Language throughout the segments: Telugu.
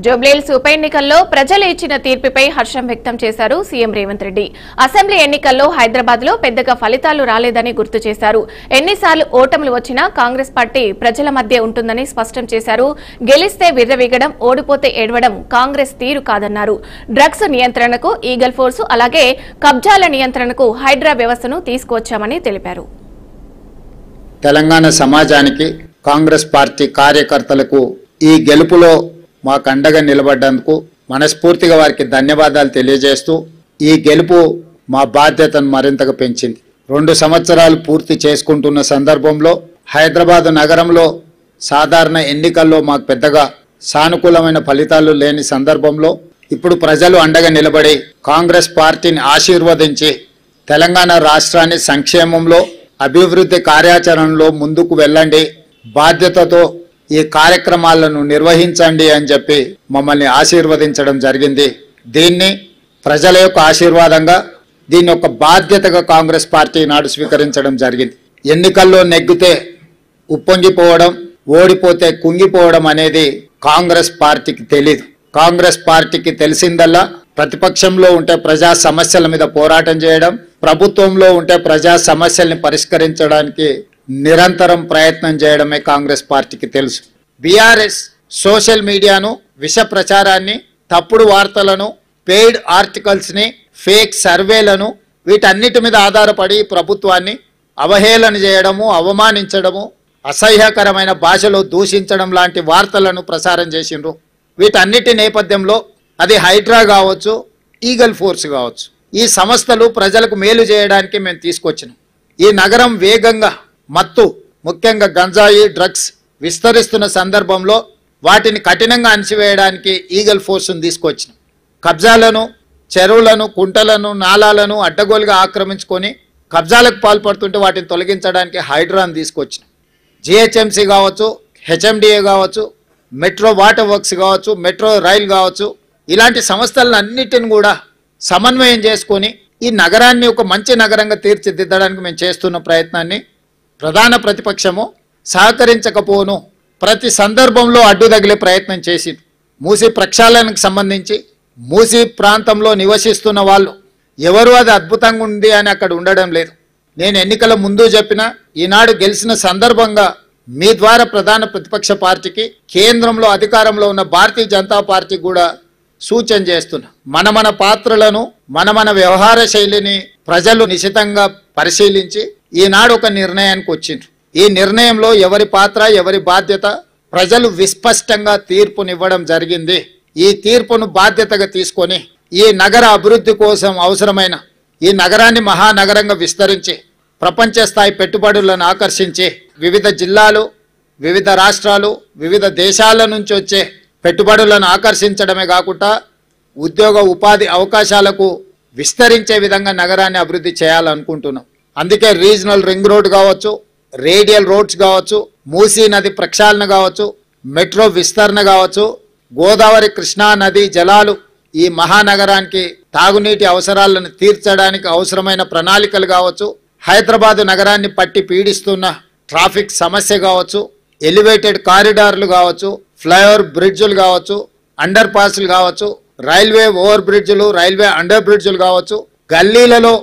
జూబ్లీహిల్స్ ఉప ఎన్నికల్లో ప్రజలు ఇచ్చిన తీర్పుపై హర్షం వ్యక్తం చేశారు సీఎం రేవంత్ రెడ్డి. అసెంబ్లీ ఎన్నికల్లో హైదరాబాద్ లో పెద్దగా ఫలితాలు రాలేదని గుర్తు చేశారు. ఎన్నిసార్లు ఓటములు వచ్చినా కాంగ్రెస్ పార్టీ ప్రజల మధ్య ఉంటుందని స్పష్టం చేశారు. గెలిస్తే విర్రవీగడం, ఓడిపోతే ఏడవడం కాంగ్రెస్ తీరు కాదన్నారు. డ్రగ్స్ నియంత్రణకు ఈగల్ ఫోర్సు, అలాగే కబ్జాల నియంత్రణకు హైడ్రా వ్యవస్థను తీసుకువచ్చామని తెలిపారు. తెలంగాణ సమాజానికి కాంగ్రెస్ పార్టీ కార్యకర్తలకు ఈ గెలుపులో మాకు అండగా నిలబడ్డందుకు మనస్ఫూర్తిగా వారికి ధన్యవాదాలు తెలియజేస్తూ, ఈ గెలుపు మా బాధ్యతను మరింతగా పెంచింది. 2 సంవత్సరాలు పూర్తి చేసుకుంటున్న సందర్భంలో హైదరాబాద్ నగరంలో సాధారణ ఎన్నికల్లో మాకు పెద్దగా సానుకూలమైన ఫలితాలు లేని సందర్భంలో ఇప్పుడు ప్రజలు అండగా నిలబడి కాంగ్రెస్ పార్టీని ఆశీర్వదించి తెలంగాణ రాష్ట్రాన్ని సంక్షేమంలో, అభివృద్ధి కార్యాచరణలో ముందుకు వెళ్ళండి, బాధ్యతతో ఈ కార్యక్రమాలను నిర్వహించండి అని చెప్పి మమ్మల్ని ఆశీర్వదించడం జరిగింది. దీన్ని ప్రజల యొక్క ఆశీర్వాదంగా, దీన్ని ఒక బాధ్యతగా కాంగ్రెస్ పార్టీ నాడు స్వీకరించడం జరిగింది. ఎన్నికల్లో నెగ్గితే ఉప్పొంగిపోవడం, ఓడిపోతే కుంగిపోవడం అనేది కాంగ్రెస్ పార్టీకి తెలీదు. కాంగ్రెస్ పార్టీకి తెలిసిందల్లా ప్రతిపక్షంలో ఉంటే ప్రజా సమస్యల మీద పోరాటం చేయడం, ప్రభుత్వంలో ఉంటే ప్రజా సమస్యల్ని పరిష్కరించడానికి నిరంతరం ప్రయత్నం చేయడమే కాంగ్రెస్ పార్టీకి తెలుసు. బీఆర్ఎస్ సోషల్ మీడియాను, విష ప్రచారాన్ని, తప్పుడు వార్తలను, పెయిడ్ ఆర్టికల్స్ని, ఫేక్ సర్వేలను, వీటన్నిటి మీద ఆధారపడి ప్రభుత్వాన్ని అవహేళన చేయడము, అవమానించడము, అసహ్యకరమైన భాషలో దూషించడం లాంటి వార్తలను ప్రసారం చేసిండ్రు. వీటన్నిటి నేపథ్యంలో అది హైడ్రా కావచ్చు, ఈగల్ ఫోర్స్ కావచ్చు, ఈ సంస్థలు ప్రజలకు మేలు చేయడానికి మేము తీసుకొచ్చినాం. ఈ నగరం వేగంగా మత్తు, ముఖ్యంగా గంజాయి, డ్రగ్స్ విస్తరిస్తున్న సందర్భంలో వాటిని కఠినంగా అణిచివేయడానికి ఈగల్ ఫోర్స్ను తీసుకొచ్చినాం. కబ్జాలను, చెరువులను, కుంటలను, నాలాలను అడ్డగోలుగా ఆక్రమించుకొని కబ్జాలకు పాల్పడుతుంటే వాటిని తొలగించడానికి హైడ్రాను తీసుకొచ్చినాం. జిహెచ్ఎంసీ కావచ్చు, హెచ్ఎండిఏ కావచ్చు, మెట్రో వాటర్ వర్క్స్ కావచ్చు, మెట్రో రైల్ కావచ్చు, ఇలాంటి సంస్థలన్నిటిని కూడా సమన్వయం చేసుకొని ఈ నగరాన్ని ఒక మంచి నగరంగా తీర్చిదిద్దడానికి మేము చేస్తున్న ప్రయత్నాన్ని ప్రధాన ప్రతిపక్షము సహకరించకపోను ప్రతి సందర్భంలో అడ్డు తగిలే ప్రయత్నం చేసింది. మూసీ ప్రక్షాళనకు సంబంధించి మూసీ ప్రాంతంలో నివసిస్తున్న వాళ్ళు ఎవరు అది అద్భుతంగా ఉంది అని అక్కడ ఉండడం లేదు. నేను ఎన్నికల ముందు చెప్పిన, ఈనాడు గెలిచిన సందర్భంగా మీ ద్వారా ప్రధాన ప్రతిపక్ష పార్టీకి, కేంద్రంలో అధికారంలో ఉన్న భారతీయ జనతా పార్టీ కూడా సూచన చేస్తున్నా. మన పాత్రలను, మన వ్యవహార శైలిని ప్రజలు నిశితంగా పరిశీలించి ఈనాడు ఒక నిర్ణయానికి వచ్చిండ్రు. ఈ నిర్ణయంలో ఎవరి పాత్ర, ఎవరి బాధ్యత ప్రజలు విస్పష్టంగా తీర్పునివ్వడం జరిగింది. ఈ తీర్పును బాధ్యతగా తీసుకొని ఈ నగర అభివృద్ధి కోసం అవసరమైన ఈ నగరాన్ని మహానగరంగా విస్తరించి ప్రపంచ స్థాయి పెట్టుబడులను ఆకర్షించి వివిధ జిల్లాలు, వివిధ రాష్ట్రాలు, వివిధ దేశాల నుంచి వచ్చే పెట్టుబడులను ఆకర్షించడమే కాకుండా ఉద్యోగ ఉపాధి అవకాశాలకు విస్తరించే విధంగా నగరాన్ని అభివృద్ధి చేయాలనుకుంటున్నాం. అందుకే రీజనల్ రింగ్ రోడ్ కావచ్చు, రేడియల్ రోడ్స్ కావచ్చు, మూసీ నది ప్రక్షాళన కావచ్చు, మెట్రో విస్తరణ కావచ్చు, గోదావరి కృష్ణా నది జలాలు ఈ మహానగరానికి తాగునీటి అవసరాలను తీర్చడానికి అవసరమైన ప్రణాళికలు కావచ్చు, హైదరాబాదు నగరాన్ని పట్టి పీడిస్తున్న ట్రాఫిక్ సమస్య కావచ్చు, ఎలివేటెడ్ కారిడార్లు కావచ్చు, ఫ్లైఓవర్ బ్రిడ్జులు కావచ్చు, అండర్ పాస్లు కావచ్చు, రైల్వే ఓవర్ బ్రిడ్జులు, రైల్వే అండర్ బ్రిడ్జులు కావచ్చు, గల్లీలలో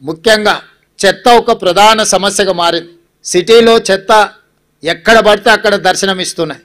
ముఖ్యంగా చెత్త ఒక ప్రధాన సమస్యగా మారింది. సిటీలో చెత్త ఎక్కడ పడితే అక్కడ దర్శనమిస్తున్నాయి.